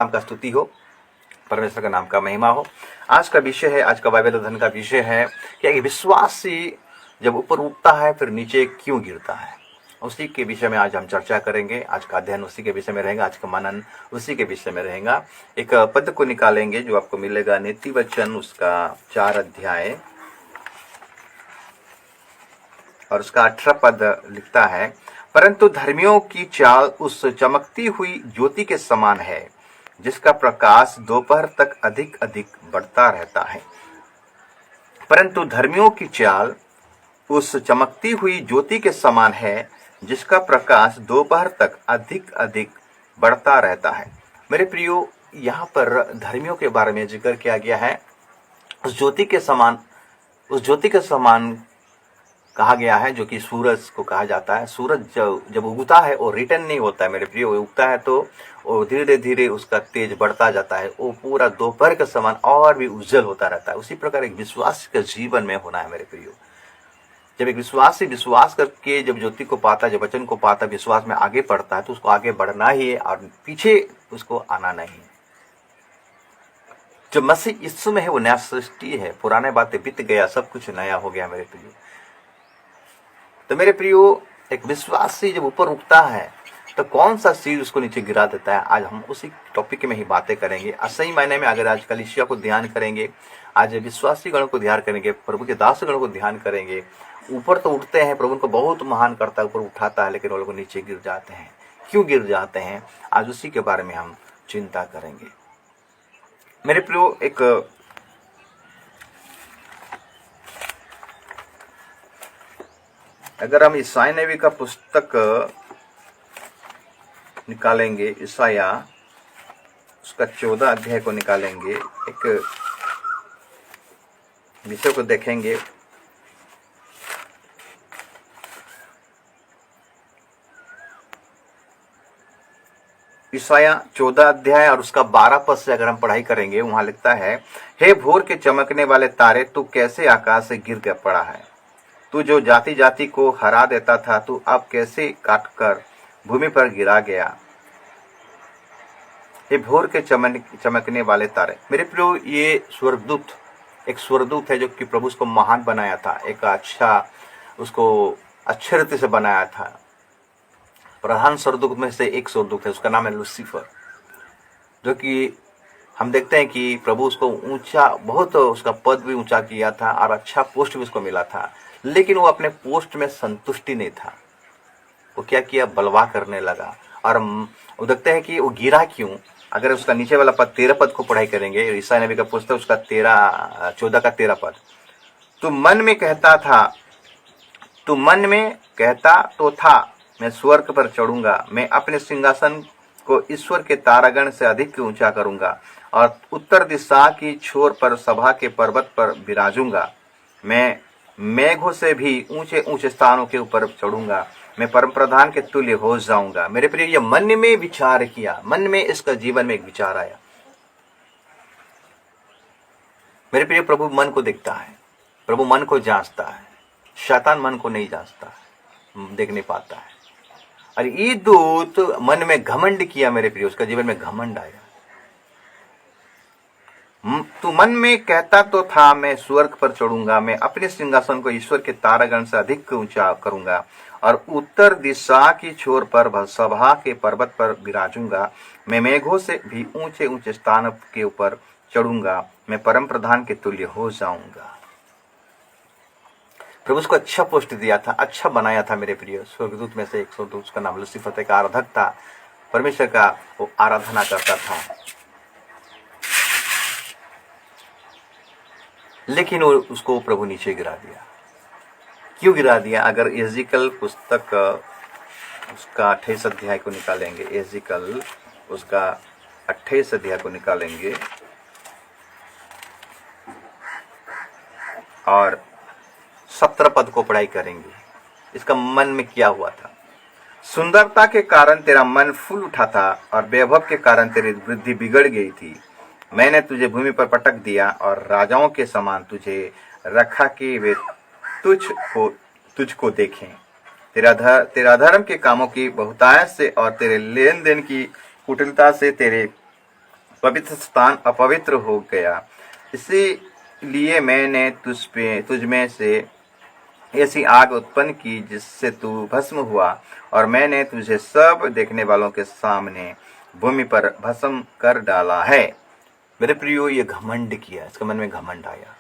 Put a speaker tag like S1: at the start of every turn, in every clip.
S1: नाम का स्तुति हो, परमेश्वर का नाम का महिमा हो। आज का विषय है, आज का बाइबल अध्ययन का विषय है कि एक विश्वासी जब ऊपर उठता है फिर नीचे क्यों गिरता है। उसी के विषय में आज हम चर्चा करेंगे। आज का अध्ययन उसी के विषय में रहेगा, आज का मनन उसी के विषय में रहेगा। एक पद को निकालेंगे जो आपको मिलेगा नीति वचन उसका 4 अध्याय और उसका 18 पद लिखता है, परंतु धर्मियों की चाल उस चमकती हुई ज्योति के समान है जिसका प्रकाश दोपहर तक अधिक अधिक बढ़ता रहता है। परंतु धर्मियों की चाल उस चमकती हुई ज्योति के समान है जिसका प्रकाश दोपहर तक अधिक अधिक बढ़ता रहता है। मेरे प्रियो, यहाँ पर धर्मियों के बारे में जिक्र किया गया है। उस ज्योति के समान कहा गया है, जो कि सूरज को कहा जाता है। सूरज जब उगता है वो रिटर्न नहीं होता है मेरे प्रियो, वो उगता है तो वो धीरे धीरे उसका तेज बढ़ता जाता है, वो पूरा दोपहर के समान और भी उज्जवल होता रहता है। उसी प्रकार एक विश्वास के जीवन में होना है मेरे प्रियो। जब एक विश्वासी विश्वास करके जब ज्योति को पाता है, जब वचन को पाता है, विश्वास में आगे बढ़ता है, तो उसको आगे बढ़ना ही है और पीछे उसको आना नहीं। जो मसीह यीशु में है वो नया सृष्टि है, पुराने बातें बीत गया, सब कुछ नया हो गया मेरे प्रियो। तो मेरे प्रियो, एक विश्वासी जब ऊपर उठता है तो कौन सा चीज उसको नीचे गिरा देता है, आज हम उसी टॉपिक में ही बातें करेंगे। सही मायने में अगर आज कलीसिया को ध्यान करेंगे, आज विश्वासी गणों को ध्यान करेंगे, प्रभु के दास गणों को ध्यान करेंगे। ऊपर तो उठते हैं, प्रभु उनको बहुत महान करता है, ऊपर उठाता है, लेकिन वो लोग नीचे गिर जाते हैं। क्यों गिर जाते हैं, आज उसी के बारे में हम चिंता करेंगे मेरे प्रियो। एक अगर हम ईसाई नबी का पुस्तक निकालेंगे, ईसाया उसका 14 अध्याय को निकालेंगे, एक विषय को देखेंगे। ईसाया 14 अध्याय और उसका 12 पद से अगर हम पढ़ाई करेंगे, वहां लिखता है, हे भोर के चमकने वाले तारे, तू कैसे आकाश से गिर के पड़ा है। तू जो जाति जाति को हरा देता था, तू अब कैसे काटकर भूमि पर गिरा गया। ये भोर के चमकने वाले तारे। मेरे प्रियो, ये स्वर्गदूत, एक स्वर्गदूत है जो कि प्रभु उसको महान बनाया था, एक उसको अच्छे रीति से बनाया था। प्रधान स्वर्गदूत में से एक स्वर्गदूत है, उसका नाम है लूसीफर, जो कि हम देखते हैं कि प्रभु उसको ऊंचा, बहुत उसका पद भी ऊंचा किया था और अच्छा पोस्ट भी उसको मिला था। लेकिन वो अपने पोस्ट में संतुष्टि नहीं था। वो क्या किया, बलवा करने लगा। और वो देखते हैं कि वो गिरा क्यों। अगर उसका नीचे वाला पद 13 पद को पढ़ाई करेंगे, ईसाई नबी का पुस्तक उसका 14 का 13 पद, तू मन में कहता तो था, मैं स्वर्ग पर चढ़ूंगा, मैं अपने सिंहासन को ईश्वर के तारागण से अधिक ऊंचा करूंगा और उत्तर दिशा की छोर पर सभा के पर्वत पर विराजूंगा। मैं मेघों से भी ऊंचे ऊंचे स्थानों के ऊपर चढ़ूंगा, मैं परम प्रधान के तुल्य हो जाऊंगा। मेरे प्रिय, ये मन में विचार किया, मन में इसका जीवन में एक विचार आया। मेरे प्रिय, प्रभु मन को देखता है, प्रभु मन को जांचता है। शैतान मन को नहीं जांचता, देख नहीं पाता है। और ये दूत मन में घमंड किया मेरे प्रिय, उसका जीवन में घमंड आया। तू मन में कहता तो था, मैं स्वर्ग पर चढ़ूंगा, मैं अपने सिंहासन को ईश्वर के तारागण से अधिक ऊंचा करूंगा और उत्तर दिशा की छोर पर सभा के पर्वत पर विराजूंगा। मैं मेघों से भी ऊंचे ऊंचे स्थान के ऊपर चढ़ूंगा, मैं परम प्रधान के तुल्य हो जाऊंगा। प्रभु उसको अच्छा पोस्ट दिया था, अच्छा बनाया था मेरे प्रिय। स्वर्गदूत में से एक स्वर्गदूत, उसका नाम लूसीफर का आराधक था, परमेश्वर का वो आराधना करता था। लेकिन उसको प्रभु नीचे गिरा दिया। क्यों गिरा दिया? अगर एजिकल पुस्तक उसका 28 अध्याय को निकालेंगे, एजिकल उसका 28 अध्याय को निकालेंगे और 17 पद को पढ़ाई करेंगे। इसका मन में क्या हुआ था? सुंदरता के कारण तेरा मन फूल उठा था और वैभव के कारण तेरी वृद्धि बिगड़ गई थी। मैंने तुझे भूमि पर पटक दिया और राजाओं के समान तुझे रखा कि वे तुझको देखें। तेरा धर्म के कामों की बहुतायत से और तेरे लेन देन की कुटिलता से तेरे पवित्र स्थान अपवित्र हो गया, इसीलिए मैंने तुझ में से ऐसी आग उत्पन्न की जिससे तू भस्म हुआ, और मैंने तुझे सब देखने वालों के सामने भूमि पर भस्म कर डाला है। मेरे प्रियो, ये घमंड किया, इसके मन में घमंड आया।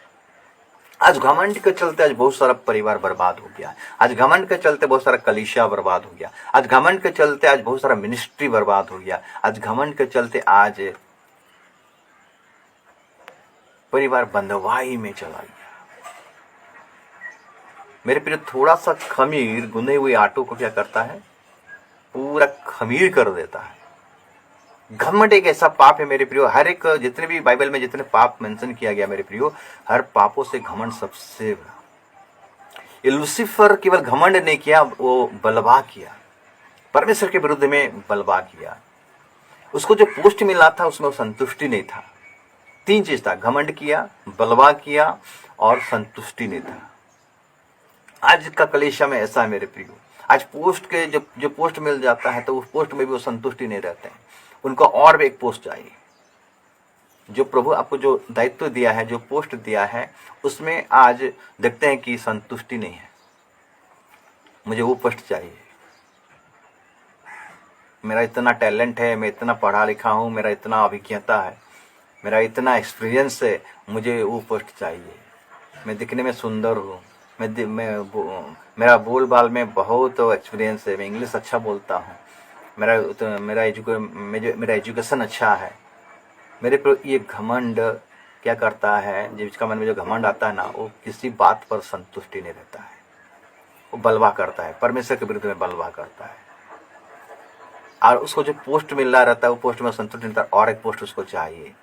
S1: आज घमंड के चलते आज बहुत सारा परिवार बर्बाद हो गया। आज घमंड के चलते बहुत सारा कलीसिया बर्बाद हो गया। आज घमंड के चलते आज बहुत सारा मिनिस्ट्री बर्बाद हो गया। आज घमंड के चलते आज परिवार बंधुआई में चला गया। मेरे प्रिय, थोड़ा सा खमीर गुने हुए आटो को क्या करता है? पूरा खमीर कर देता है। घमंड एक ऐसा पाप है मेरे प्रियो, हर एक जितने भी बाइबल में जितने पाप मेंशन किया गया मेरे प्रियो, हर पापों से घमंड सबसे बड़ा। ये लूसीफर केवल घमंड नहीं किया, वो बलवा किया, परमेश्वर के विरुद्ध में बलवा किया। उसको जो पोस्ट मिला था उसमें वो संतुष्टि नहीं था। 3 चीज था, घमंड किया, बलवा किया और संतुष्टि नहीं था। आज का कलीसिया में ऐसा है मेरे प्रियो, आज पोस्ट के जो पोस्ट मिल जाता है तो उस पोस्ट में भी वो संतुष्टि नहीं रहते हैं। उनको और भी एक पोस्ट चाहिए। जो प्रभु आपको जो दायित्व दिया है, जो पोस्ट दिया है, उसमें आज देखते हैं कि संतुष्टि नहीं है। मुझे वो पोस्ट चाहिए, मेरा इतना टैलेंट है, मैं इतना पढ़ा लिखा हूँ, मेरा इतना अभिज्ञता है, मेरा इतना एक्सपीरियंस है, मुझे वो पोस्ट चाहिए। मैं दिखने में सुंदर हूँ, मेरा बोल बाल में बहुत एक्सपीरियंस है, मैं इंग्लिश अच्छा बोलता हूँ, मेरा एजुकेशन अच्छा है। मेरे पर ये घमंड क्या करता है, जिसका मन में जो घमंड आता है ना, वो किसी बात पर संतुष्टि नहीं रहता है, वो बलवा करता है, परमेश्वर के विरुद्ध में बलवा करता है। और उसको जो पोस्ट मिल रहा रहता है वो पोस्ट में संतुष्टि नहीं रहता, और एक पोस्ट उसको चाहिए।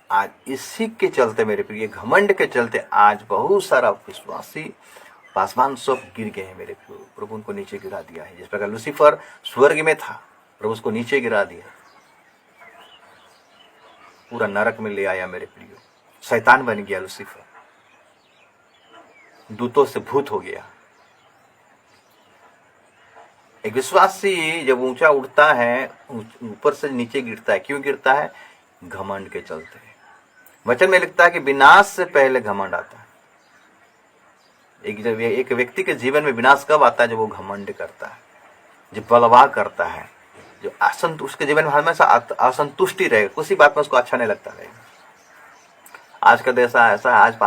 S1: आज इसी के चलते मेरे प्रिय, घमंड के चलते आज बहुत सारा विश्वासी पासवान सब गिर गए हैं मेरे प्रिय। प्रभु उनको नीचे गिरा दिया है। जिस प्रकार लूसीफर स्वर्ग में था, प्रभु उसको नीचे गिरा दिया, पूरा नरक में ले आया मेरे प्रिय। शैतान बन गया लूसीफर, दूतों से भूत हो गया। एक विश्वासी जब ऊंचा उठता है, ऊपर से नीचे गिरता है। क्यों गिरता है? घमंड के चलते। वचन में लिखता है कि विनाश से पहले घमंड आता है। एक व्यक्ति के जीवन में विनाश कब आता है? जब वो घमंड करता है, जो बलवा करता है, जो उसके जीवन में हमेशा असंतुष्टि रहेगा, किसी बात में उसको अच्छा नहीं लगता रहेगा। आज का देश ऐसा है, आज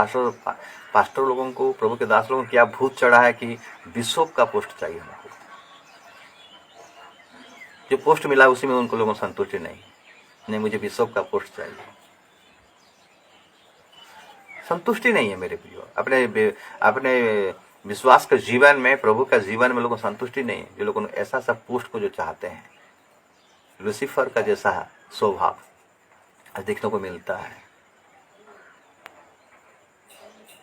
S1: पास्टर लोगों को, प्रभु के दास लोगों को क्या भूत चढ़ा है कि बिशप का पोस्ट चाहिए हमको। जो पोस्ट मिला उसी में उनको लोगों को संतुष्टि नहीं, मुझे बिशप का पोस्ट चाहिए। संतुष्टि नहीं है मेरे प्रियो। अपने विश्वास के जीवन में, प्रभु का जीवन में लोगों को संतुष्टि नहीं है। जो लोगों ऐसा सब पोस्ट को जो चाहते हैं, लूसीफर का जैसा स्वभाव आज देखने को मिलता है।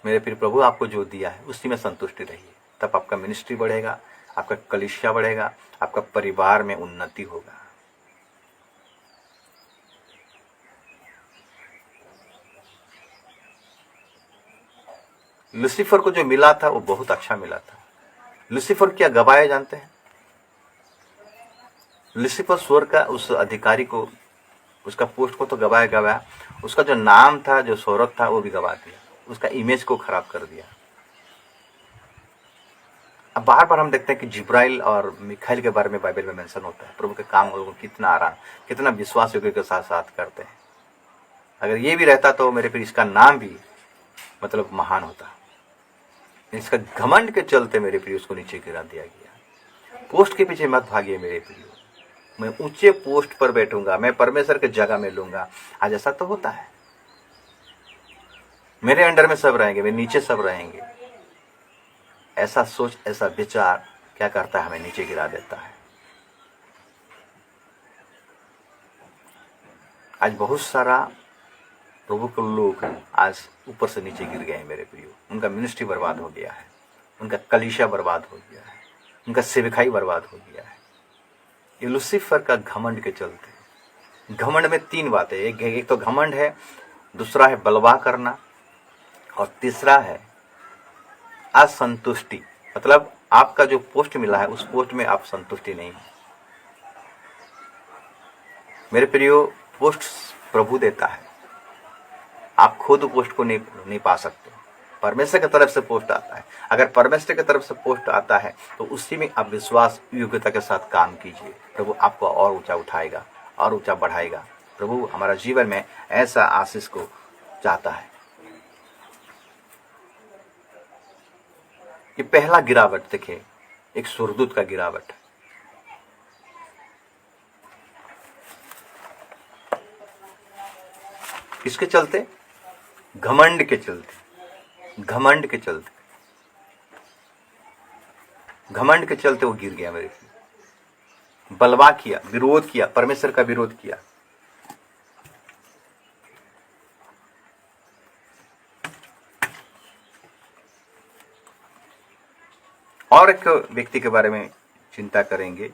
S1: मेरे प्रिय, प्रभु आपको जो दिया है उसी में संतुष्टि रहिए, तब आपका मिनिस्ट्री बढ़ेगा, आपका कलीसिया बढ़ेगा, आपका परिवार में उन्नति होगा। लूसीफर को जो मिला था वो बहुत अच्छा मिला था। लूसीफर क्या गवाया जानते हैं? लूसीफर स्वर्ग का उस अधिकारी को, उसका पोस्ट को तो गवाया, उसका जो नाम था, जो शोहरत था, वो भी गवा दिया, उसका इमेज को खराब कर दिया। अब बार बार हम देखते हैं कि जिब्राइल और मिखाइल के बारे में बाइबल में मेंशन होता है। प्रभु के काम को कितना आराम, कितना विश्वास योग्य के साथ साथ करते हैं। अगर ये भी रहता तो मेरे फिर इसका नाम भी मतलब महान होता। इसका घमंड के चलते मेरे प्रिय उसको नीचे गिरा दिया गया। पोस्ट के पीछे मत भागिए मेरे प्रिय, मैं ऊंचे पोस्ट पर बैठूंगा, मैं परमेश्वर के जगह में लूंगा। आज ऐसा तो होता है, मेरे अंडर में सब रहेंगे, मेरे नीचे सब रहेंगे। ऐसा सोच, ऐसा विचार क्या करता है? हमें नीचे गिरा देता है। आज बहुत सारा प्रभु के लोग आज ऊपर से नीचे गिर गए हैं मेरे प्रियो। उनका मिनिस्ट्री बर्बाद हो गया है, उनका कलीसिया बर्बाद हो गया है, उनका सेवकाई बर्बाद हो गया है। ये लूसीफर का घमंड के चलते। घमंड में 3 बातें, एक तो घमंड है, दूसरा है बलवा करना, और तीसरा है असंतुष्टि। मतलब आपका जो पोस्ट मिला है उस पोस्ट में आप संतुष्टि नहीं है। मेरे प्रियो, पोस्ट प्रभु देता है, आप खुद पोस्ट को नहीं पा सकते। परमेश्वर की तरफ से पोस्ट आता है। अगर परमेश्वर की तरफ से पोस्ट आता है तो उसी में आप विश्वास योग्यता के साथ काम कीजिए। प्रभु आपको और ऊंचा उठाएगा और ऊंचा बढ़ाएगा। प्रभु हमारा जीवन में ऐसा आशीष को चाहता है। ये पहला गिरावट देखिए, एक स्वर्गदूत का गिरावट। किसके चलते? घमंड के चलते। घमंड के चलते, घमंड के चलते वो गिर गया मेरे लिए। बलवा किया, विरोध किया, परमेश्वर का विरोध किया। और एक व्यक्ति के बारे में चिंता करेंगे।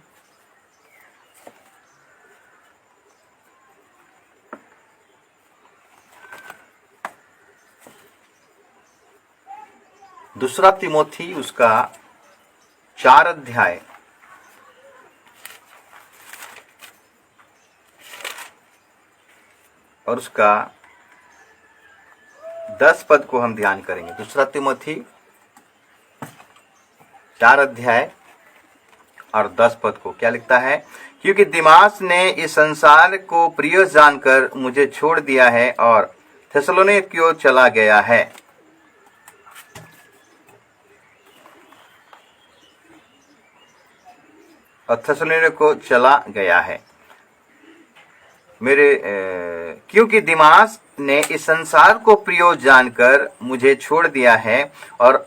S1: दूसरा तिमोथी उसका 4 अध्याय और उसका 10 पद को हम ध्यान करेंगे। दूसरा तिमोथी 4 अध्याय और 10 पद को क्या लिखता है? क्योंकि दिमास ने इस संसार को प्रिय जानकर मुझे छोड़ दिया है और थेसलोनिक की ओर चला गया है। और थेसलोनिक को चला गया है। क्योंकि दिमास ने इस संसार को प्रिय जानकर मुझे छोड़ दिया है और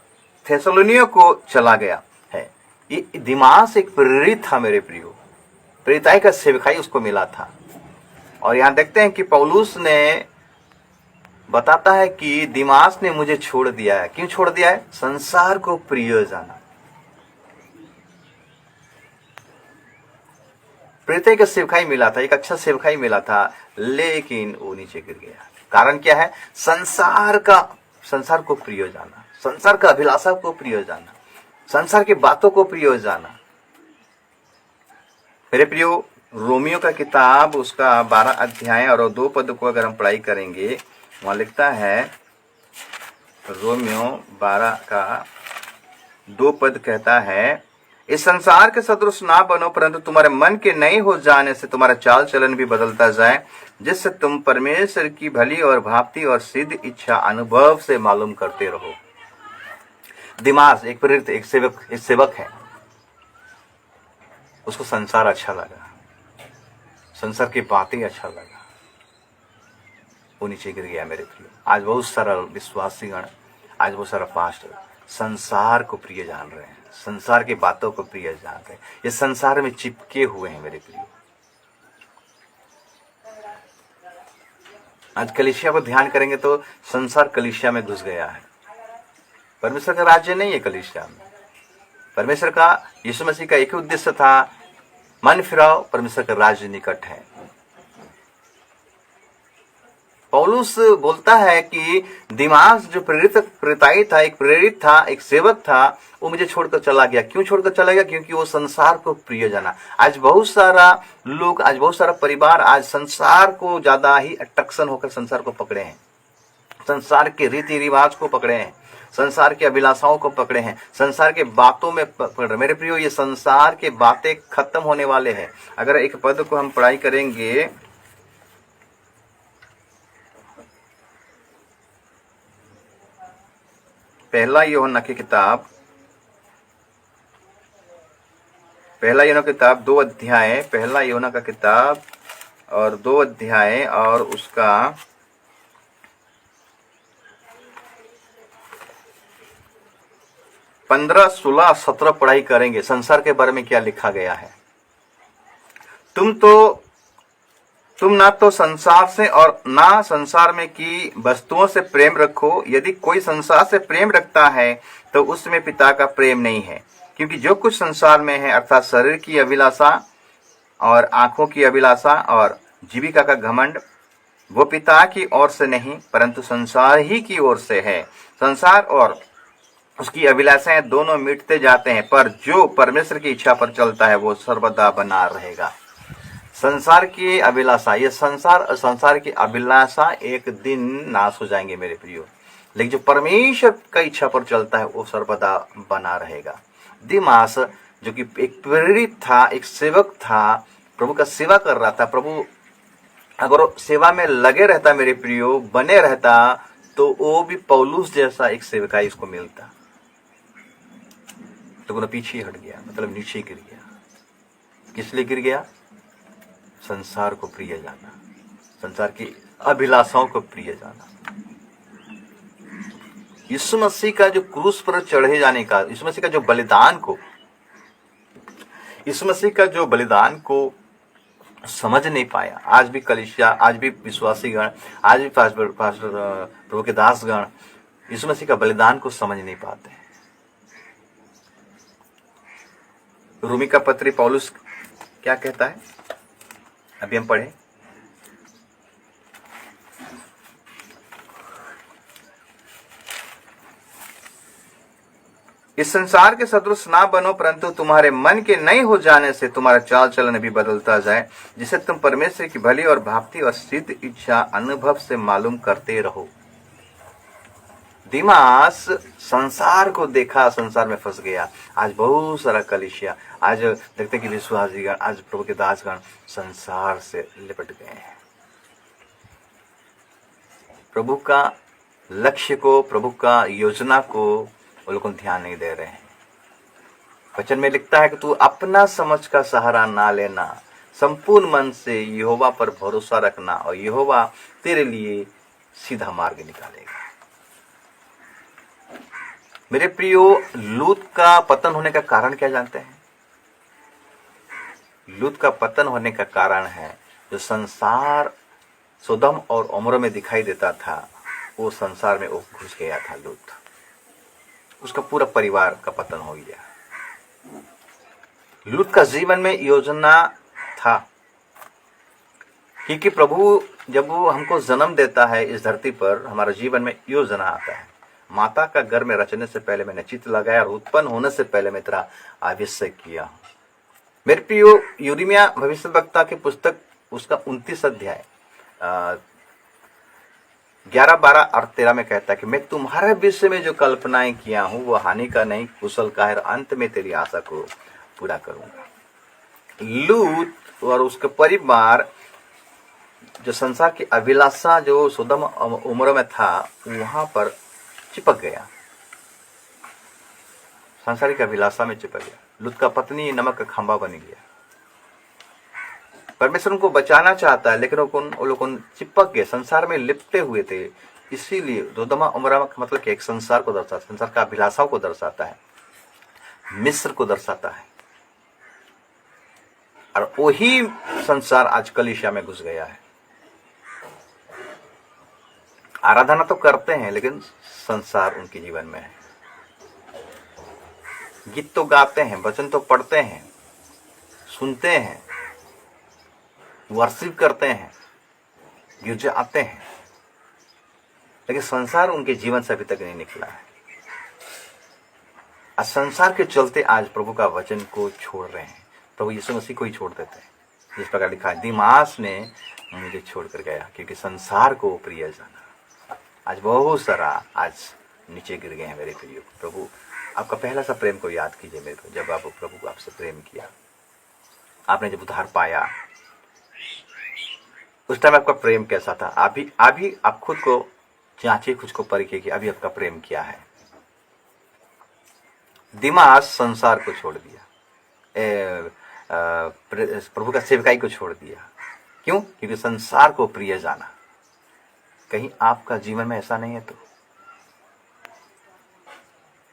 S1: थेसलोनिक को चला गया है। ये दिमास एक प्रेरित था मेरे प्रियो, प्रेरिताई का सेवकाई उसको मिला था। और यहां देखते हैं कि पौलुस ने बताता है कि दिमास ने मुझे छोड़ दिया है। क्यों छोड़ दिया है? संसार को प्रिय जाना। प्रेरिताई का सेवकाई मिला था, एक अच्छा सेवकाई मिला था, लेकिन वो नीचे गिर गया। कारण क्या है? संसार को प्रिय जाना, संसार का अभिलाषा को प्रिय जाना, संसार की बातों को प्रिय जाना। मेरे प्रियो, रोमियो का किताब उसका 12 अध्याय और 2 पद को अगर हम पढ़ाई करेंगे, वहां लिखता है, रोमियो 12 का 2 पद कहता है, इस संसार के सदृश ना बनो, परंतु तुम्हारे मन के नए हो जाने से तुम्हारा चाल चलन भी बदलता जाए, जिससे तुम परमेश्वर की भली और भांति और सिद्ध इच्छा अनुभव से मालूम करते रहो। दिमाग एक प्रेरित, एक सेवक है। उसको संसार अच्छा लगा, संसार की बातें अच्छा लगा, वो नीचे गिर गया मेरे प्रिय। आज बहुत सारा विश्वासीगण, आज बहुत सारा पास्टर संसार को प्रिय जान रहे हैं, संसार की बातों को प्रिय जान रहे हैं। ये संसार में चिपके हुए हैं मेरे प्रिय। आज कलीसिया को ध्यान करेंगे तो संसार कलीसिया में घुस गया है। परमेश्वर का राज्य नहीं है कलीसिया में। परमेश्वर का, यीशु मसीह का एक ही उद्देश्य था, मन फिराओ, परमेश्वर का राज्य निकट है। पौलुस बोलता है कि दिमाग जो प्रेरिताई था, एक प्रेरित था, एक सेवक था, वो मुझे छोड़कर चला गया। क्यों छोड़कर चला गया? क्योंकि वो संसार को प्रिय जाना। आज बहुत सारा लोग, आज बहुत सारा परिवार आज संसार को ज्यादा ही अट्रैक्शन होकर संसार को पकड़े हैं, संसार के रीति रिवाज को पकड़े हैं, संसार की अभिलाषाओं को पकड़े हैं, संसार के बातों में पकड़े। मेरे प्रियो, ये संसार के बातें खत्म होने वाले हैं। अगर एक पद को हम पढ़ाई करेंगे, पहला यूहन्ना की किताब 2 अध्याय, पहला यूहन्ना का किताब और 2 अध्याय और उसका 15, 16, 17 पढ़ाई करेंगे। संसार के बारे में क्या लिखा गया है? तुम ना तो संसार से और ना संसार में की वस्तुओं से प्रेम रखो। यदि कोई संसार से प्रेम रखता है तो उसमें पिता का प्रेम नहीं है। क्योंकि जो कुछ संसार में है, अर्थात शरीर की अभिलाषा और आंखों की अभिलाषा और जीविका का घमंड, वो पिता की ओर से नहीं परंतु संसार ही की ओर से है। संसार और उसकी अभिलाषाएं दोनों मिटते जाते हैं, पर जो परमेश्वर की इच्छा पर चलता है वो सर्वदा बना रहेगा। संसार की अभिलाषा, ये संसार की अभिलाषा एक दिन नाश हो जाएंगे मेरे प्रियो, लेकिन जो परमेश्वर का इच्छा पर चलता है वो सर्वदा बना रहेगा। दिमास जो कि एक प्रेरित था, एक सेवक था, प्रभु का सेवा कर रहा था, प्रभु अगर वो सेवा में लगे रहता मेरे प्रियो, बने रहता, तो वो भी पौलुस जैसा एक सेवकाई इसको मिलता, तो वो पीछे हट गया, मतलब नीचे गिर गया। किस लिए गिर गया? संसार को प्रिय जाना, संसार की अभिलाषाओं को प्रिय जाना। यीशु मसीह का जो क्रूस पर चढ़े जाने का, यीशु मसीह का जो बलिदान को, यीशु मसीह का जो बलिदान को समझ नहीं पाया। आज भी कलीसिया, आज भी विश्वासी गण, आज भी पास्टर प्रभु के दास गण यीशु मसीह का बलिदान को समझ नहीं पाते। रोमी का पत्री पौलुस क्या कहता है, अभी हम पढ़े। इस संसार के सदृश ना बनो, परंतु तुम्हारे मन के नहीं हो जाने से तुम्हारा चाल चलन भी बदलता जाए, जिसे तुम परमेश्वर की भली और भावती और सिद्ध इच्छा अनुभव से मालूम करते रहो। दिमास संसार को देखा, संसार में फंस गया। आज बहुत सारा कलीसिया, आज देखते कि विश्वासीगण, आज प्रभु के दासगण संसार से लिपट गए हैं। प्रभु का लक्ष्य को, प्रभु का योजना को वो लोग ध्यान नहीं दे रहे हैं। वचन में लिखता है कि तू अपना समझ का सहारा ना लेना, संपूर्ण मन से यहोवा पर भरोसा रखना और यहोवा तेरे लिए सीधा मार्ग निकालेगा। मेरे प्रियो, लूत का पतन होने का कारण क्या जानते हैं? लूत का पतन होने का कारण है जो संसार सोदम और उमर में दिखाई देता था, वो संसार में वो घुस गया था लूत। उसका पूरा परिवार का पतन हो गया। लूत का जीवन में योजना था, क्योंकि प्रभु जब वो हमको जन्म देता है इस धरती पर, हमारे जीवन में योजना आता है। माता का गर्भ में रचने से पहले मैंने चित्त लगाया और उत्पन्न होने से पहले मैं तेरा अभिषेक किया। मेरे प्रियो, यिर्मयाह भविष्यवक्ता की पुस्तक उसका 29 अध्याय 11, 12 और 13 में कहता है कि मैं तुम्हारे विषय में जो कल्पनाएं किया हूं वो हानि का नहीं, कुशल का है, और अंत में तेरी आशा को पूरा करूंगा। लूत और उसके परिवार जो संसार की अभिलाषा जो सोदम उम्र में था, वहां पर चिपक गया, सांसारिक अभिलाषा में चिपक गया। लूत का पत्नी नमक का खंभा बन गया। परमेश्वर उनको बचाना चाहता है, लेकिन वो लोग चिपक गए, संसार में लिपटे हुए थे। इसीलिए सोदोम उमरा का मतलब कि एक संसार को दर्शाता है, संसार का अभिलाषाओं को दर्शाता है, मिस्र को दर्शाता है। और वही संसार आज कलीसिया में घुस गया है। आराधना तो करते हैं, लेकिन संसार उनके जीवन में है। गीत तो गाते हैं, वचन तो पढ़ते हैं, सुनते हैं, वर्शिप करते हैं, गिरजा आते हैं, लेकिन संसार उनके जीवन से अभी तक नहीं निकला है। आज संसार के चलते आज प्रभु का वचन को छोड़ रहे हैं। प्रभु यीशु मसीह को ही छोड़ देते हैं। जिस प्रकार लिखा है, दिमास ने मुझे छोड़कर गया क्योंकि संसार को प्रिय जाना। आज बहुत सारा आज नीचे गिर गए हैं मेरे प्रियो। प्रभु आपका पहला सा प्रेम को याद कीजिए मेरे को। जब आप प्रभु आपसे प्रेम किया, आपने जब उद्धार पाया, उस टाइम आपका प्रेम कैसा था? अभी आप खुद को जांचिए, खुद को परखिए कि अभी आपका प्रेम क्या है। दिमाग संसार को छोड़ दिया, प्रभु का सेवकाई को छोड़ दिया। क्यों? क्योंकि संसार को प्रिय जाना। कहीं आपका जीवन में ऐसा नहीं है तो?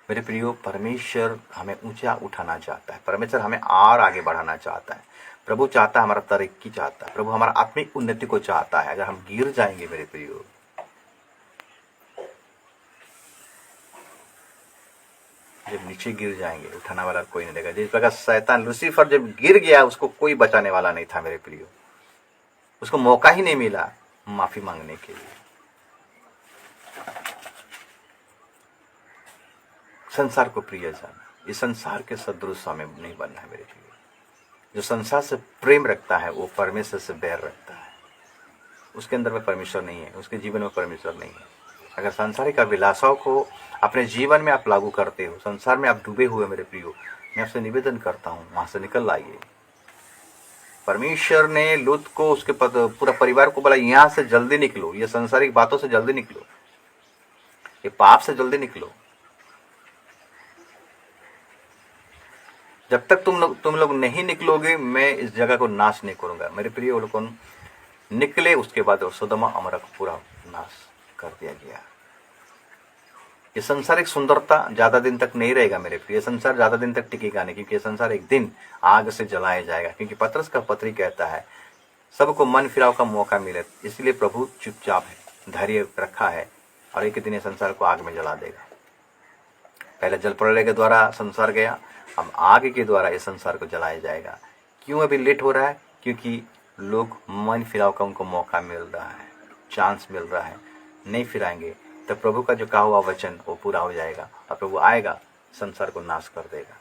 S1: मेरे प्रियो, परमेश्वर हमें ऊंचा उठाना चाहता है। परमेश्वर हमें और आगे बढ़ाना चाहता है। प्रभु चाहता है, हमारा तरक्की चाहता है। प्रभु हमारा आत्मिक उन्नति को चाहता है। अगर हम गिर जाएंगे मेरे प्रियो, जब नीचे गिर जाएंगे, उठाने वाला कोई नहीं देगा। जिस प्रकार शैतान लूसीफर जब गिर गया, उसको कोई बचाने वाला नहीं था मेरे प्रियो। उसको मौका ही नहीं मिला माफी मांगने के लिए। संसार को प्रिय जाना, इस संसार के सदृश हमें नहीं बनना है मेरे प्रियो। जो संसार से प्रेम रखता है वो परमेश्वर से बैर रखता है। उसके अंदर में परमेश्वर नहीं है, उसके जीवन में परमेश्वर नहीं है। अगर सांसारिक अभिलाषाओं को अपने जीवन में आप लागू करते हो, संसार में आप डूबे हुए मेरे प्रियो, मैं आपसे निवेदन करता हूँ वहां से निकल आइए। परमेश्वर ने लूत को, उसके पूरा परिवार को बोला यहां से जल्दी निकलो, ये सांसारिक बातों से जल्दी निकलो, ये पाप से जल्दी निकलो। जब तक तुम लोग नहीं निकलोगे मैं इस जगह को नाश नहीं करूंगा। मेरे प्रिय वो लोग निकले, उसके बाद सोदोमा अमोरा को पूरा नाश कर दिया गया। ये संसारिक सुंदरता ज्यादा दिन तक नहीं रहेगा मेरे प्रिय, संसार ज्यादा दिन तक टिकेगा नहीं, क्योंकि ये संसार एक दिन आग से जलाया जाएगा। क्योंकि पतरस का पत्री कहता है सबको मन फिराव का मौका मिले, इसलिए प्रभु चुपचाप है, धैर्य रखा है और एक दिन ये संसार को आग में जला देगा। पहले जल प्रलय के द्वारा संसार गया, अब आग के द्वारा इस संसार को जलाया जाएगा। क्यों अभी लेट हो रहा है? क्योंकि लोग मन फिराव का उनको मौका मिल रहा है, चांस मिल रहा है। नहीं फिराएंगे तो प्रभु का जो कहा हुआ वचन वो पूरा हो जाएगा और प्रभु आएगा, संसार को नाश कर देगा।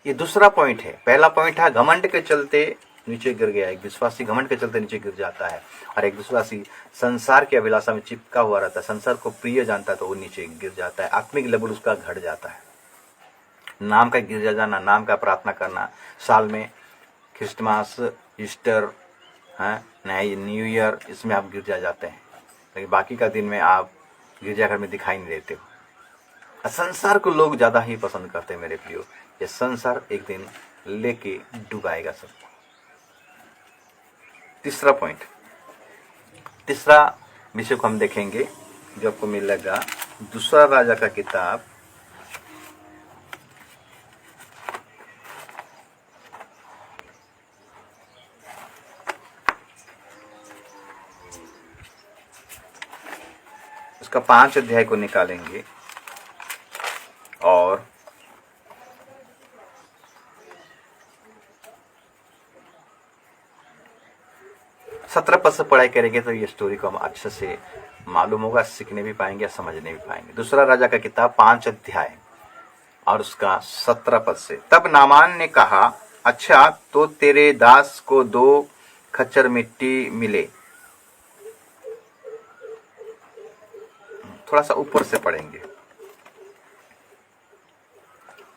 S1: ये दूसरा पॉइंट है। पहला पॉइंट है घमंड के चलते नीचे गिर गया। एक विश्वासी घमंड के चलते नीचे गिर जाता है और एक विश्वासी संसार की अभिलाषा में चिपका हुआ रहता है, संसार को प्रिय जानता है तो वो नीचे गिर जाता है, आत्मिक लेवल उसका घट जाता है। नाम का गिर जाना, नाम का प्रार्थना करना, साल में क्रिसमस, ईस्टर, नया न्यू ईयर, इसमें आप गिरजा जाते हैं, लेकिन बाकी का दिन में आप गिरजाघर में दिखाई नहीं देते हो। संसार को लोग ज्यादा ही पसंद करते हैं मेरे प्रियो। ये संसार एक दिन लेके डुबाएगा सबको। तीसरा पॉइंट, तीसरा विषय को हम देखेंगे जो आपको मिलेगा दूसरा राजा का किताब, उसका 5 अध्याय को निकालेंगे और 17 पद से पढ़ाई करेंगे तो ये स्टोरी को हम अच्छे से मालूम होगा, सीखने भी पाएंगे, समझने भी पाएंगे। दूसरा राजा का किताब 5 अध्याय और उसका 17 पद से। तब नामान ने कहा, अच्छा तो तेरे दास को 2 खच्चर मिट्टी मिले। थोड़ा सा ऊपर से पढ़ेंगे,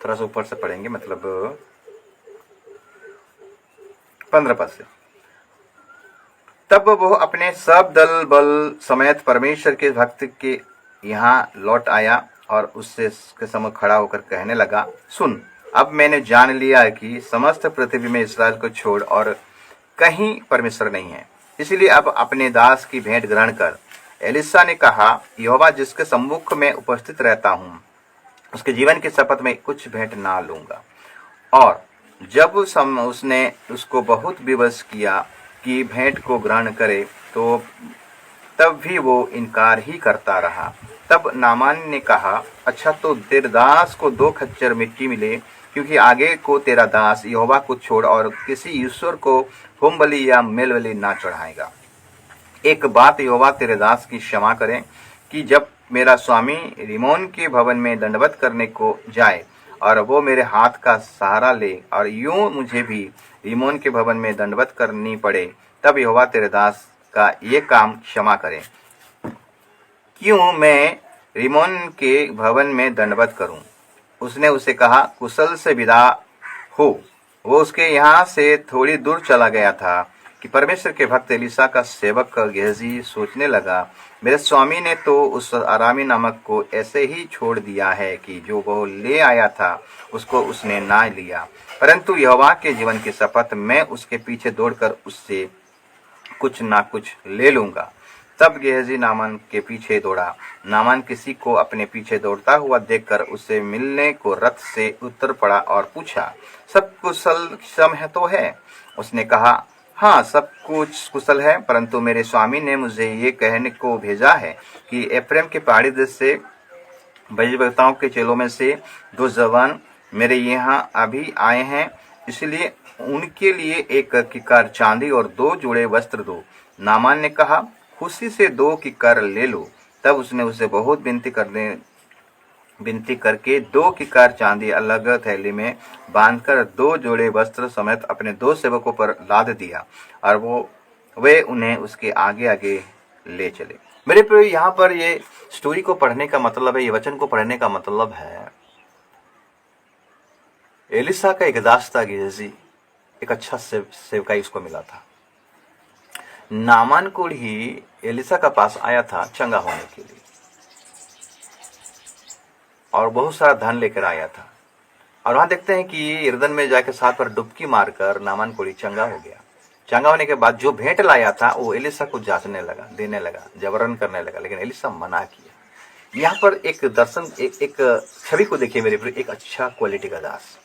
S1: थोड़ा सा ऊपर से पढ़ेंगे, मतलब 15 पद से। तब वो अपने सब दल बल समेत परमेश्वर के भक्त के यहाँ लौट आया और उससे के सम्मुख खड़ा होकर कहने लगा, सुन, अब मैंने जान लिया कि समस्त पृथ्वी में इस्राएल को छोड़ और कहीं परमेश्वर नहीं है, इसलिए अब अपने दास की भेंट ग्रहण कर। एलिशा ने कहा, यहोवा जिसके सम्मुख में उपस्थित रहता हूँ उसके जीवन की शपथ में कुछ भेंट ना लूंगा। और जब उसने उसको बहुत विवश किया कि भेंट को ग्रहण करे तो तब भी वो इनकार ही करता रहा। तब नामान ने कहा, अच्छा तो तेरे दास को 2 खच्चर मिट्टी मिले, क्योंकि आगे को तेरा दास यहोवा को छोड़ और किसी ईश्वर को होम बलि या मेल बलि ना चढ़ाएगा। एक बात यहोवा तेरे दास की क्षमा करें कि जब मेरा स्वामी रिमोन के भवन में दंडवत करने को जाए और वो मेरे हाथ का सहारा ले और यूं मुझे भी रिमोन के भवन में दंडवत करनी पड़े, तब यहोवा तेरे दास का ये काम क्षमा करें। क्यों मैं रिमोन के भवन में दंडवत करूं? उसने उसे कहा, कुशल से विदा हो। वो उसके यहाँ से थोड़ी दूर चला गया था कि परमेश्वर के भक्त एलिशा का सेवक गेहजी सोचने लगा, मेरे स्वामी ने तो उस आरामी नामक को ऐसे ही छोड़ दिया है कि जो वो ले आया था उसको उसने ना लिया, परंतु यहोवा के जीवन की शपथ मैं उसके पीछे दौड़कर उससे कुछ ना कुछ ले लूंगा। तब गेहजी नामान के पीछे दौड़ा। नामान किसी को अपने पीछे दौड़ता हुआ देखकर उससे मिलने को रथ से उतर पड़ा और पूछा, सब कुशल क्षम है तो है? उसने कहा, हाँ सब कुछ कुशल है, परंतु मेरे स्वामी ने मुझे ये कहने को भेजा है कि एफ्रेम के पहाड़ी देश से भविष्यवक्ताओं के चेलों में से 2 जवान मेरे यहाँ अभी आए हैं, इसलिए उनके लिए 1 किक्कार चांदी और 2 जोड़े वस्त्र दो। नामान ने कहा, खुशी से 2 किक्कार ले लो। तब उसने उसे बहुत विनती करने विनती करके 2 किकार चांदी अलग थैली में बांधकर 2 जोड़े वस्त्र समेत अपने 2 सेवकों पर लाद दिया और वे उन्हें उसके आगे आगे ले चले। मेरे प्रिय, यहाँ पर ये स्टोरी को पढ़ने का मतलब है, ये वचन को पढ़ने का मतलब है, एलिसा का एक दास था गेहजी, एक अच्छा सेवकाई उसको मिला था। नामान को ही एलिसा का पास आया था चंगा होने के लिए और बहुत सारा धन लेकर आया था। और वहां देखते हैं कि यरदन में जाकर 7 बार डुबकी मारकर नामान कोड़ी चंगा हो गया। चंगा होने के बाद जो भेंट लाया था वो एलिसा को जांचने लगा, देने लगा, जबरन करने लगा, लेकिन एलिसा मना किया। यहाँ पर एक दर्शन, एक छवि को देखिए मेरे प्रिय, एक अच्छा क्वालिटी का दास,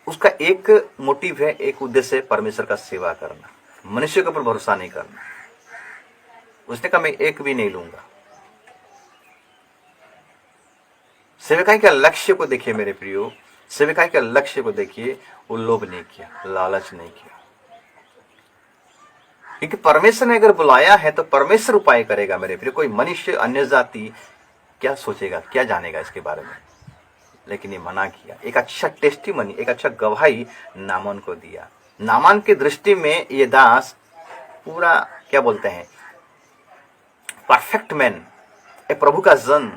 S1: उसका एक मोटिव है, एक उद्देश्य है, परमेश्वर का सेवा करना, मनुष्य के ऊपर भरोसा नहीं करना। उसने कहा मैं एक भी नहीं लूंगा। सेवकाई के लक्ष्य को देखिए मेरे प्रियो, सेवकाई के लक्ष्य को देखिए, वो लोभ नहीं किया, लालच नहीं किया, क्योंकि परमेश्वर ने अगर बुलाया है तो परमेश्वर उपाय करेगा मेरे प्रियो। कोई मनुष्य, अन्य जाति क्या सोचेगा, क्या जानेगा इसके बारे में, लेकिन ये मना किया। एक अच्छा टेस्टिमनी, एक अच्छा गवाही नामान को दिया। नामान की दृष्टि में ये दास पूरा क्या बोलते हैं, परफेक्ट मैन, ए प्रभु का जन,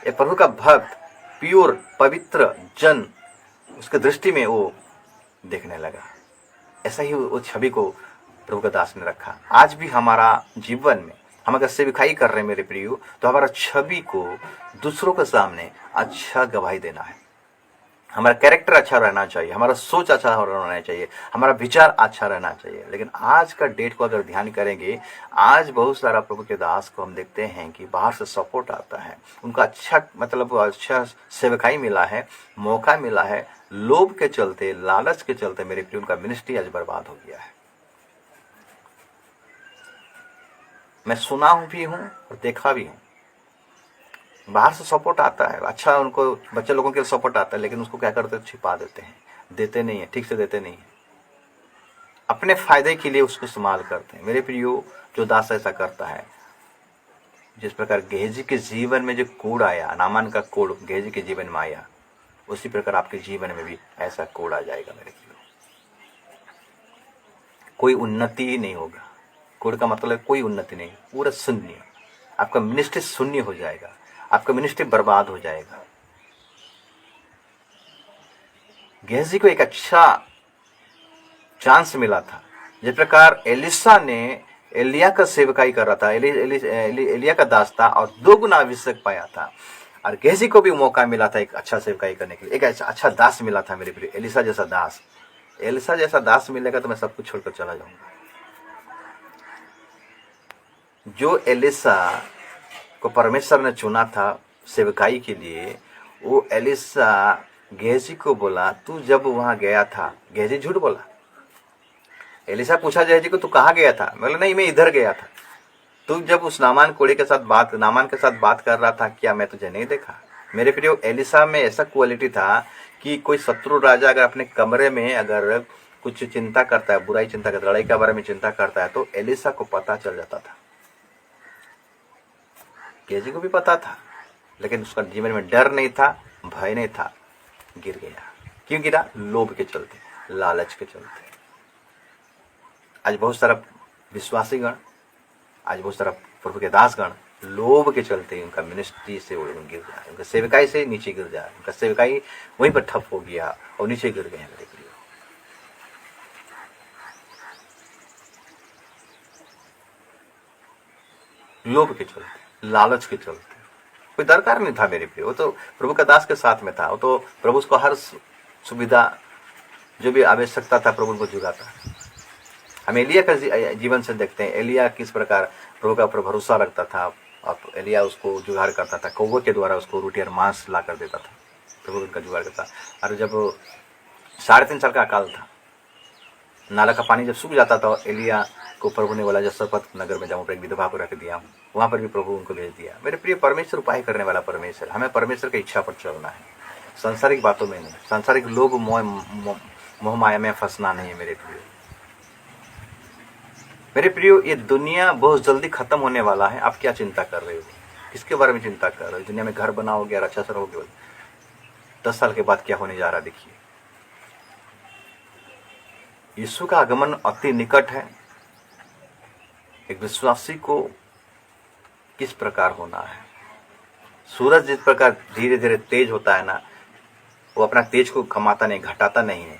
S1: ए प्रभु का भक्त, प्योर पवित्र जन, उसके दृष्टि में वो देखने लगा। ऐसा ही वो छवि को प्रभु का दास ने रखा। आज भी हमारा जीवन में हम अगर सेवकाई कर रहे हैं मेरे प्रियो, तो हमारा छवि को दूसरों के सामने अच्छा गवाही देना है। हमारा कैरेक्टर अच्छा रहना चाहिए, हमारा सोच अच्छा रहना चाहिए, हमारा विचार अच्छा रहना चाहिए। लेकिन आज का डेट को अगर ध्यान करेंगे, आज बहुत सारा प्रभु के दास को हम देखते हैं कि बाहर से सपोर्ट आता है, उनका अच्छा मतलब अच्छा सेवकाई मिला है, मौका मिला है, लोभ के चलते, लालच के चलते मेरे प्रिय उनका मिनिस्ट्री आज बर्बाद हो गया है। मैं सुना हूं भी हूं और देखा भी हूं। बाहर से सपोर्ट आता है, अच्छा उनको बच्चे लोगों के लिए सपोर्ट आता है, लेकिन उसको क्या करते हैं, छिपा देते हैं, देते नहीं है, ठीक से देते नहीं है, अपने फायदे के लिए उसको इस्तेमाल करते हैं। मेरे प्रियो, जो दास ऐसा करता है, जिस प्रकार गेहजी के जीवन में जो कोड़ आया, नामान का कोड़ गेहजी के जीवन में आया, उसी प्रकार आपके जीवन में भी ऐसा कोड़ आ जाएगा मेरे प्रियो। कोई उन्नति ही नहीं होगा। कोड़ का मतलब कोई उन्नति नहीं, पूरा शून्य, आपका मिनिस्ट्री शून्य हो जाएगा, आपका मिनिस्ट्री बर्बाद हो जाएगा। गेहजी को एक अच्छा चांस मिला था, जिस प्रकार एलिसा ने एलिया का सेवकाई कर रहा था, एलिया का दास था और 2 गुना अभिषेक पाया था, और गेहजी को भी मौका मिला था एक अच्छा सेवकाई करने के लिए, एक अच्छा दास मिला था मेरे प्रिय, एलिसा जैसा दास। एलिसा जैसा दास मिलेगा तो मैं सब कुछ छोड़कर चला जाऊंगा। जो एलिसा को परमेश्वर ने चुना था सेवकाई के लिए, वो एलिसा गेहजी को बोला, तू जब वहां गया था, गेहजी झूठ बोला। एलिसा पूछा गेहजी को, तू कहाँ गया था? बोला नहीं, मैं इधर गया था। तू जब उस नामान कोड़े के साथ नामान के साथ बात कर रहा था, क्या मैं तुझे नहीं देखा? मेरे प्रियो, एलिसा में ऐसा क्वालिटी था कि कोई शत्रु राजा अगर अपने कमरे में अगर कुछ चिंता करता है, बुराई चिंता करता है, लड़ाई के बारे में चिंता करता है, तो एलिसा को पता चल जाता था। गेहजी को भी पता था, लेकिन उसका जीवन में डर नहीं था, भय नहीं था, गिर गया। क्यों गिरा? लोभ के चलते, लालच के चलते। आज बहुत सारा विश्वासी गण, आज बहुत सारा प्रभु के दासगण लोभ के चलते उनका मिनिस्ट्री से गिर जाए, उनका सेवकाई से नीचे गिर जाए, उनका सेवकाई वहीं पर ठप हो गया और नीचे गिर गए। मेरे प्रिय, लोभ के चलते, लालच के चलते, कोई दरकार नहीं था मेरे प्रिय। वो तो प्रभु का दास के साथ में था, वो तो प्रभु उसको हर सुविधा, जो भी आवश्यकता था, प्रभु उनको जुगाता। हम एलिया का जीवन से देखते हैं, एलिया किस प्रकार प्रभु का ऊपर भरोसा रखता था, और एलिया उसको जुगाड़ करता था, कौवे के द्वारा उसको रोटी और मांस ला कर देता था, प्रभु उनका जुगाड़ करता। और जब 3.5 साल का अकाल था, नाला का पानी जब सूख जाता था, एलिया को प्रभु ने बोला, जब सरपत नगर में जाऊँ, पर एक विधवा को रख दिया, वहां पर भी प्रभु उनको भेज दिया। मेरे प्रिय, परमेश्वर उपाय करने वाला परमेश्वर, हमें परमेश्वर की इच्छा पर चलना है, सांसारिक बातों में नहीं, सांसारिक लोभ मोह माया में फंसना नहीं है। मेरे प्रियो, ये दुनिया बहुत जल्दी खत्म होने वाला है। आप क्या चिंता कर रहे हो? किसके बारे में चिंता कर रहे हो? दुनिया में घर बनाओगे और अच्छा से रहोगे, 10 साल के बाद क्या होने जा रहा है देखिए। यीशु का आगमन अति निकट है। एक विश्वासी को किस प्रकार होना है? सूरज जिस प्रकार धीरे धीरे तेज होता है ना, वो अपना तेज को कमाता नहीं, घटाता नहीं है।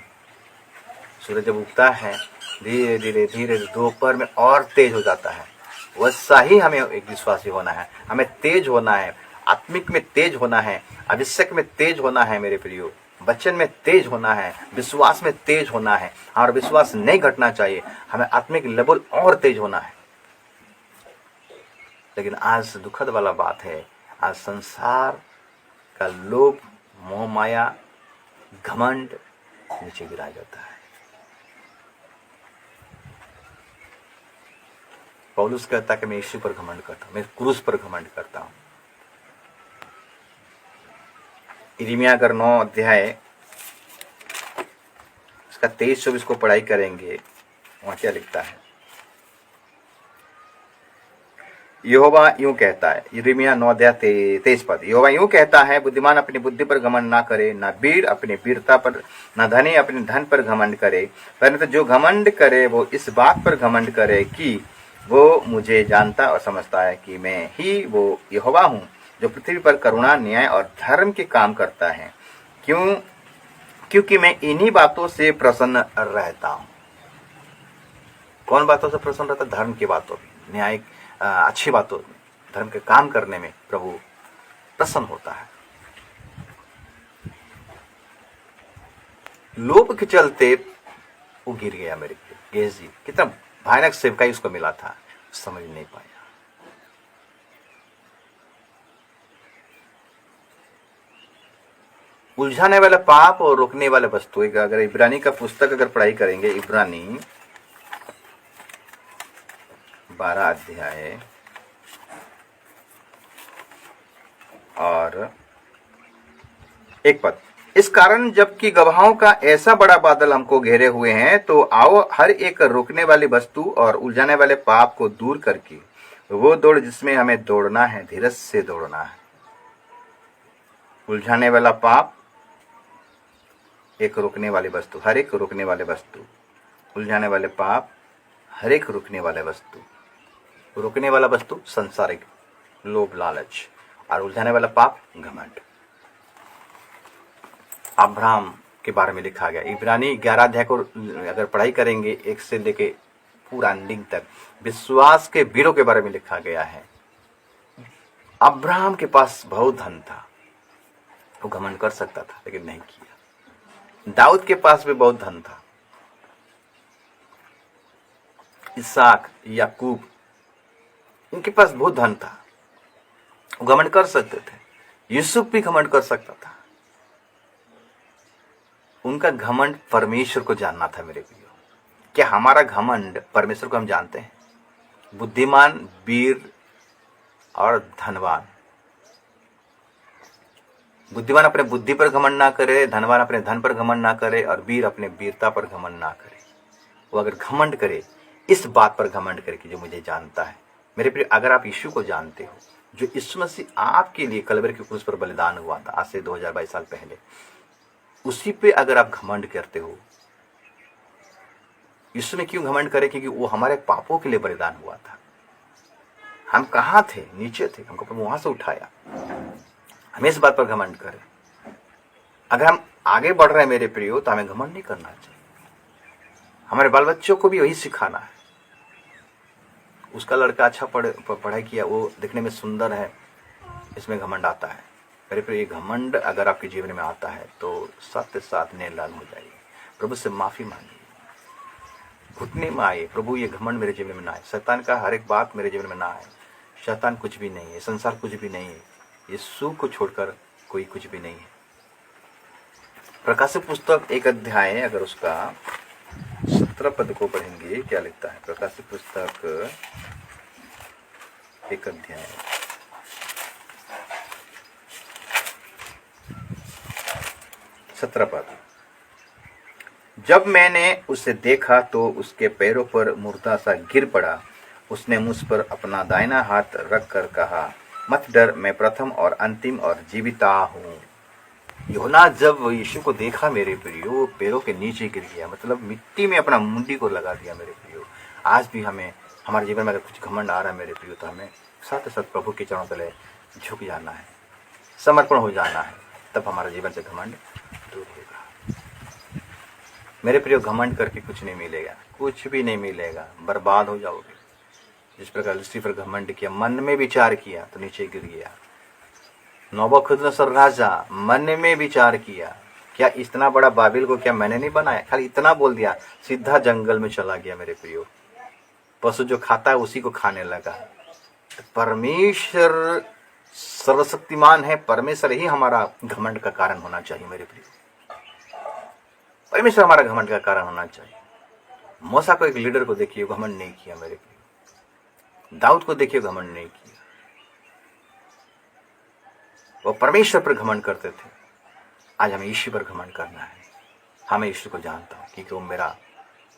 S1: सूरज जब उगता है धीरे धीरे धीरे दोपहर में और तेज हो जाता है। वैसा ही हमें एक विश्वासी होना है। हमें तेज होना है, आत्मिक में तेज होना है, अभिषेक में तेज होना है मेरे प्रियो, वचन में तेज होना है, विश्वास में तेज होना है। और विश्वास नहीं घटना चाहिए, हमें आत्मिक लेवल और तेज होना है। लेकिन आज दुखद वाला बात है, आज संसार का लोभ, मोह माया, घमंड नीचे गिराया जाता है। पौलुस कहता है कि मैं यीशु पर घमंड करता हूं, मैं क्रूस पर घमंड करता हूं। यिर्मयाह अगर 9 अध्याय इसका 23-24 को पढ़ाई करेंगे, वहां क्या लिखता है? यहोवा यूं कहता है, यिर्मयाह 9 अध्याय 23 पद, यहोवा यूं कहता है, बुद्धिमान अपनी बुद्धि पर घमंड ना करे, न वीर अपनी वीरता पर, न धनी अपने धन पर घमंड करे, परंतु जो घमंड करे वो इस बात पर घमंड करे कि वो मुझे जानता और समझता है कि मैं ही वो यहोवा हूं जो पृथ्वी पर करुणा, न्याय और धर्म के काम करता है। क्योंकि मैं इन्हीं बातों से प्रसन्न रहता हूं। कौन बातों से प्रसन्न रहता? धर्म की बातों में, न्याय, अच्छी बातों में, धर्म के काम करने में प्रभु प्रसन्न होता है। लोभ के चलते वो गिर गया। मेरे गेहजी कितना भयानक सेवकाई उसको मिला था, समझ नहीं पाया। उलझाने वाला पाप और रोकने वाले वस्तु। अगर इब्रानी का पुस्तक अगर पढ़ाई करेंगे, इब्रानी 12 अध्याय और 1 पद, इस कारण जबकि गवाहों का ऐसा बड़ा बादल हमको घेरे हुए हैं, तो आओ हर एक रोकने वाली वस्तु और उलझाने वाले पाप को दूर करके वो दौड़ जिसमें हमें दौड़ना है, धीरज से दौड़ना है। उलझाने वाला पाप, एक रोकने वाली वस्तु, हर एक रोकने वाले वस्तु, उलझाने वाले पाप, हर एक रोकने वाले वस्तु। रोकने वाला वस्तु संसारिक लोभ, लालच, और उलझाने वाला पाप घमंड। अब्राहम के बारे में लिखा गया, इब्रानी 11 अध्याय को अगर पढ़ाई करेंगे 1 से लेके पूरा एंडिंग तक, विश्वास के वीरों के बारे में लिखा गया है। अब्राहम के पास बहुत धन था, वो घमंड कर सकता था लेकिन नहीं किया। दाऊद के पास भी बहुत धन था, इसहाक, याकूब, इनके पास बहुत धन था, वो घमंड कर सकते थे। यूसुफ भी घमंड कर सकता था। उनका घमंड परमेश्वर को जानना था। मेरे प्रियो, क्या हमारा घमंड परमेश्वर को हम जानते हैं? बुद्धिमान, वीर और धनवान। बुद्धिमान अपने बुद्धि पर घमंड ना करे, धनवान अपने धन पर घमंड ना करे, और वीर अपने वीरता पर घमंड ना करे। वो अगर घमंड करे, इस बात पर घमंड करे कि जो मुझे जानता है। मेरे प्रिय, अगर आप यीशु को जानते हो, जो यीशु मसीह आपके लिए कलवरी के क्रूस पर बलिदान हुआ था आज से 2022 साल पहले, उसी पे अगर आप घमंड करते हो, यीशु में क्यों घमंड करें? क्योंकि वो हमारे पापों के लिए बलिदान हुआ था। हम कहाँ थे? नीचे थे, हमको प्रभु वहां से उठाया। हमें इस बात पर घमंड करें। अगर हम आगे बढ़ रहे हैं मेरे प्रियो, तो हमें घमंड नहीं करना चाहिए। हमारे बाल बच्चों को भी वही सिखाना है। उसका लड़का अच्छा पढ़ाई किया, वो दिखने में सुंदर है, इसमें घमंड आता है। मेरे प्रिय, ये घमंड अगर आपके जीवन में आता है तो सत्य साथ निर्लाल हो जाइए, प्रभु से माफी मांगिए, घुटने में आइए, प्रभु ये घमंड मेरे जीवन में ना आए, शैतान का हर एक बात मेरे जीवन में ना आए। शैतान कुछ भी नहीं है, संसार कुछ भी नहीं है, यीशु को छोड़कर कोई कुछ भी नहीं है। प्रकाशित पुस्तक 1 अध्याय अगर उसका 17 पद को पढ़ेंगे, क्या लिखता है? प्रकाशित पुस्तक 1 अध्याय 17 पद, जब मैंने उसे देखा तो उसके पैरों पर मुर्दा सा गिर पड़ा। उसने मुझ पर अपना दाहिना हाथ रख कर कहा, मत डर, मैं प्रथम और अंतिम और जीविता हूँ। यूहन्ना जब यीशु को देखा मेरे प्रियो, वो पैरों के नीचे गिर गया, मतलब मिट्टी में अपना मुंडी को लगा दिया मेरे प्रियो। आज भी हमें हमारे जीवन में अगर कुछ घमंड आ रहा है मेरे प्रियो, तो हमें साथ साथ प्रभु के चरणों तले झुक जाना है, समर्पण हो जाना है, तब हमारे जीवन से घमंड दूर होगा। मेरे प्रियो, घमंड करके कुछ नहीं मिलेगा, कुछ भी नहीं मिलेगा, बर्बाद हो जाओगे। जिस प्रकार लूसीफर घमंड किया, मन में विचार किया तो नीचे गिर गया। नबूकदनेस्सर राजा मन में विचार किया, क्या इतना बड़ा बाबिल को क्या मैंने नहीं बनाया, खाली इतना बोल दिया, सीधा जंगल में चला गया मेरे प्रियो। पशु जो खाता है उसी को खाने लगा। परमेश्वर सर्वशक्तिमान है, परमेश्वर ही हमारा घमंड का कारण होना चाहिए मेरे प्रियो। परमेश्वर हमारा घमंड का कारण होना चाहिए। मूसा को, एक लीडर को देखिए, घमंड नहीं किया मेरे प्रियो। दाऊद को देखिए, घमंड नहीं किया। वो परमेश्वर पर घमंड करते थे। आज हमें यीशु पर घमंड करना है। हमें यीशु को जानता हूं क्योंकि वो मेरा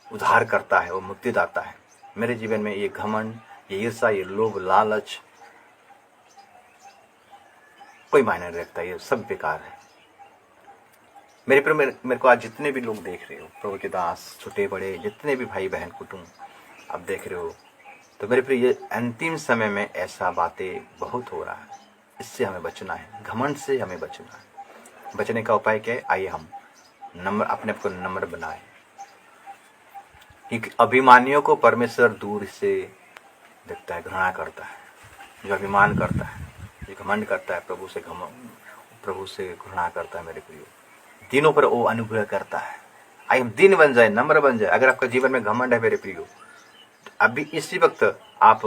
S1: उद्धार करता है, वो मुक्तिदाता है। मेरे जीवन में ये घमंड, ये ईर्ष्या, ये लोभ, लालच कोई मायने नहीं रखता, ये सब बेकार है मेरे पर। मेरे को आज जितने भी लोग देख रहे हो, प्रभु के दास, छोटे बड़े, जितने भी भाई बहन कुटुंब आप देख रहे हो, तो मेरे पर ये अंतिम समय में ऐसा बातें बहुत हो रहा है। इससे हमें बचना है, घमंड से हमें बचना है। बचने का उपाय क्या है? आइए हम अपने आप को नम्र बनाए, क्योंकि अभिमानियों को परमेश्वर दूर से देखता है, घृणा करता है। जो अभिमान करता है, जो घमंड करता है, प्रभु से घृणा करता है मेरे प्रियो। दिनों पर वो अनुग्रह करता है। आइए हम दिन बन जाए, नम्र बन जाए। अगर आपका जीवन में घमंड है मेरे प्रियो, तो अभी इसी वक्त आप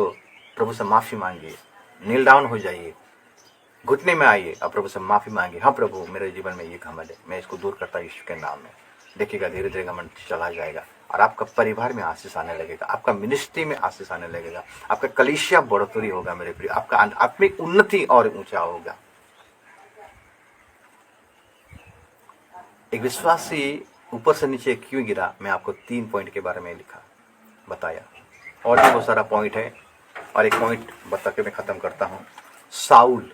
S1: प्रभु से माफी मांगिए, नील डाउन हो जाइए, घुटने में आइए और प्रभु से माफी मांगिए। हाँ प्रभु, मेरे जीवन में ये घमंड है, मैं इसको दूर करता यीशु के नाम में। देखिएगा धीरे धीरे घमंड चला जाएगा और आपका परिवार में आशीष आने लगेगा, आपका मिनिस्ट्री में आशीष आने लगेगा, आपका कलीसिया बढ़ोतरी होगा मेरे प्रिय, आपका आत्मिक उन्नति और ऊंचा होगा। एक विश्वासी ऊपर से नीचे क्यों गिरा, मैं आपको 3 पॉइंट के बारे में बताया, और भी बहुत सारा पॉइंट है। और एक पॉइंट बता के मैं खत्म करता हूँ। साउल,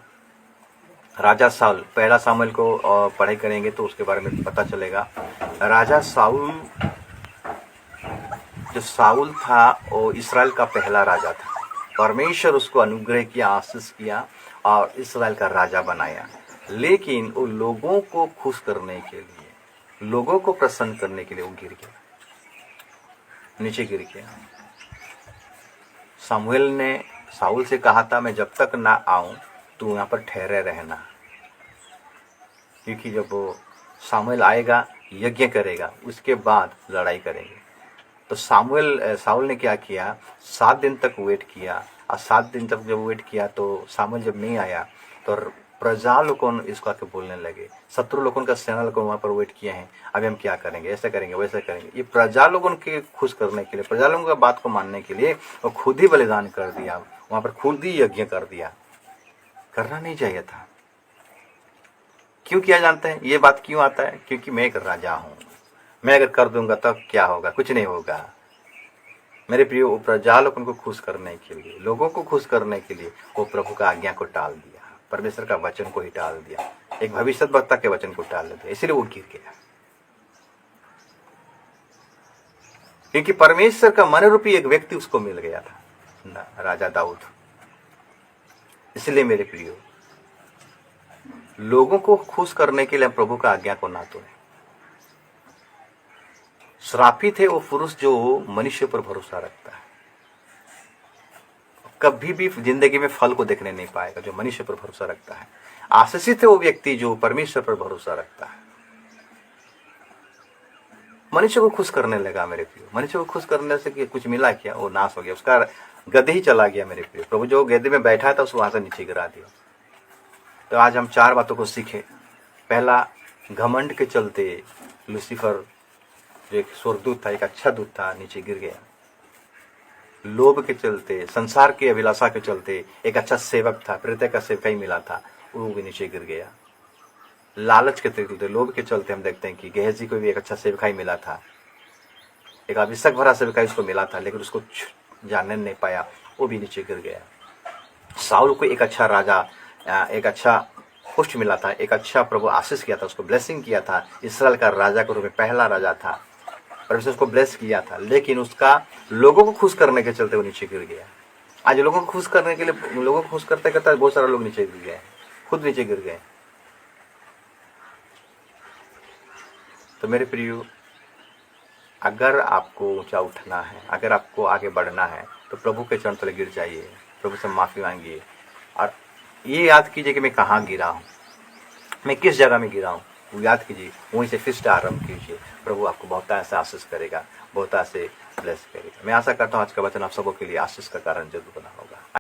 S1: राजा साउल, पहला सामुएल को पढ़ाई करेंगे तो उसके बारे में पता चलेगा। राजा साउल, जो साउल था वो इसराइल का पहला राजा था। परमेश्वर उसको अनुग्रह किया, आशीष किया और इसराइल का राजा बनाया। लेकिन वो लोगों को खुश करने के लिए, लोगों को प्रसन्न करने के लिए वो गिर गया, नीचे गिर गया। सामुएल ने साउल से कहा था, मैं जब तक ना आऊं तू यहाँ पर ठहरे रहना, क्योंकि जब वो सामुएल आएगा, यज्ञ करेगा, उसके बाद लड़ाई करेंगे। तो साउल ने क्या किया, 7 दिन तक वेट किया। और 7 दिन तक जब वेट किया तो सामुएल जब नहीं आया तो प्रजा लोगों इसको आके बोलने लगे, शत्रु लोगों का सेना लोगों वहाँ पर वेट किए हैं, अभी हम क्या करेंगे, ऐसा करेंगे, वैसा करेंगे। ये प्रजा लोगों के खुश करने के लिए, प्रजा लोगों की बात को मानने के लिए वो खुद ही बलिदान कर दिया, वहाँ पर खुद ही यज्ञ कर दिया। करना नहीं चाहिए था। क्यों किया जानते हैं? ये बात क्यों आता है? क्योंकि मैं एक राजा हूँ, मैं अगर कर दूंगा तब क्या होगा? कुछ नहीं होगा मेरे प्रियो। प्रजा लोगों को खुश करने के लिए, लोगों को खुश करने के लिए वो प्रभु का आज्ञा को टाल दिया, परमेश्वर का वचन को ही टाल दिया, एक भविष्यद्वक्ता के वचन को टाल दिया, इसलिए वो गिर गया। क्योंकि परमेश्वर का मन रूपी एक व्यक्ति उसको मिल गया था, राजा दाऊद। इसलिए मेरे प्रियो, लोगों को खुश करने के लिए प्रभु का आज्ञा को ना तोड़े। श्रापित है वो पुरुष जो मनुष्य पर भरोसा रखता है, कभी भी जिंदगी में फल को देखने नहीं पाएगा जो मनुष्य पर भरोसा रखता है। आशीषित है वो व्यक्ति जो परमेश्वर पर भरोसा रखता है। मनुष्य को खुश करने लगा मेरे प्रियो। मनुष्य को खुश करने से कुछ मिला क्या? वो नाश हो गया, उसका गद्दे ही चला गया मेरे प्रियो। प्रभु जो गद्दे में बैठा था उसको वहां से नीचे गिरा दिया। तो आज हम 4 बातों को सीखे। पहला, घमंड के चलते लूसीफर जो एक स्वर्गदूत था, एक अच्छा दूत था, नीचे गिर गया। लोभ के चलते, संसार की अभिलाषा के चलते एक अच्छा सेवक था, प्रेरित का सेवक ही मिला था, वो भी नीचे गिर गया। लालच के चलते, लोभ के चलते हम देखते हैं कि गेहजी को भी एक अच्छा सेवक ही मिला था, एक अभिषेक भरा सेवक उसको मिला था, लेकिन उसको जानने नहीं पाया, वो भी नीचे गिर गया। साउल को एक अच्छा राजा, एक अच्छा पोस्ट मिला था, एक अच्छा प्रभु आशीष किया था, उसको ब्लेसिंग किया था, इसराइल का राजा के रूप में पहला राजा था, परमेश्वर उसको ब्लेस किया था। लेकिन उसका लोगों को खुश करने के चलते वो नीचे गिर गया। आज लोगों को खुश करने के लिए, लोगों को खुश करते करते बहुत सारे लोग नीचे गिर गए, खुद नीचे गिर गए। तो मेरे प्रियो, अगर आपको ऊंचा उठना है, अगर आपको आगे बढ़ना है, तो प्रभु के चरण तले गिर जाइए, प्रभु से माफी मांगिए और ये याद कीजिए कि मैं कहाँ गिरा हूँ, मैं किस जगह में गिरा हूँ, वो याद कीजिए, वहीं से फिर से आरंभ कीजिए। प्रभु आपको बहुत ऐसा आशीष करेगा, बहुत ऐसे ब्लेस करेगा। मैं आशा करता हूँ आज का वचन आप सबों के लिए आशीष का कारण जरूर बना होगा।